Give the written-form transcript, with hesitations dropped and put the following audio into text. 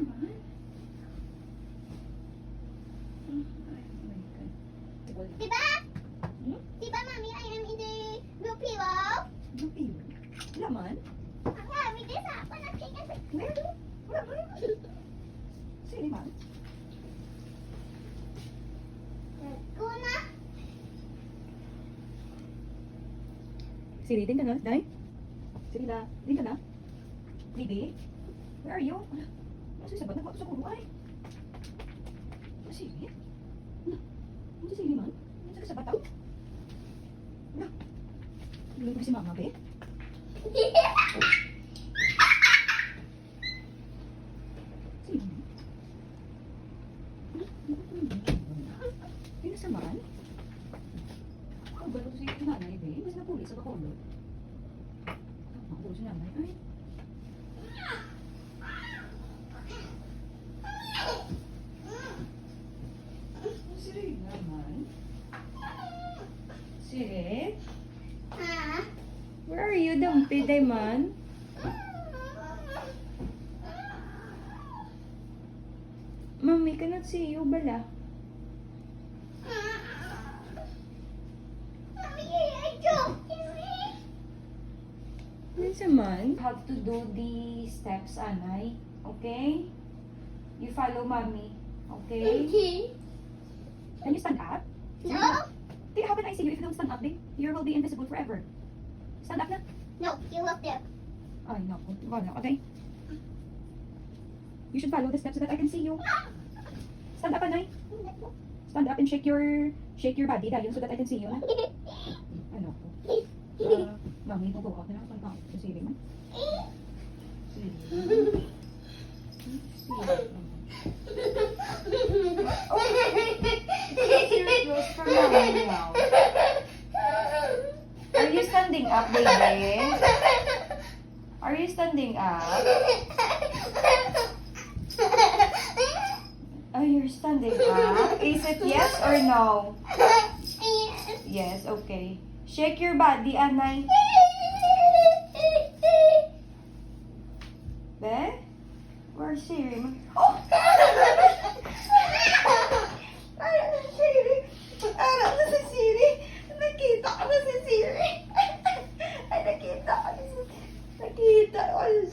naman. Ay, oh my God. Diba? Hmm? Diba, Mommy, I am in the blue pillow? Blue pillow. Laman? Mommy, this happened. I think I Where do? Wala ba yun? Sige man. Kuna. Siri, din ka na, Day? Siri na, din ka na? Baby? Where are you? Ano sa sabat? Nagpato sa kulo ay. Ano Siri? Ano si Siri man? Ano sa sabat tao? Wala. Luloy ko si Mama, be? Siri man? Pinasamaan? Ang balo si nanay, be? Mas napulit sa kakulot. Ako si nanay, ay. Siri naman. Siri? Ah. Where are you, Dumpy, Dayman? Mommy cannot see you, bala. Mommy, I don't hear it. Yes, man. How to do the steps, Anay. Okay? You follow mommy. Okay? Okay. Can you stand up? No. Then how can I see you if you don't stand up, then? You will be invisible forever. Stand up na. No, you look there. Ay, no. Wala, okay? You should follow the steps so that I can see you. Stand up, Anay. Stand up and shake your body, Dayon, so that I can see you. Ano ko? Mami, go out na. Stand up. Sige man. Sige. Are you standing up, baby? Are you standing up? Oh, you're standing up? Is it yes or no? Yes, okay. Shake your body, Anay. Be? Where's Siri? Oh! Ay, Siri! Arap na si Siri! Nakita ko na si Siri! Ay, nakita ko na si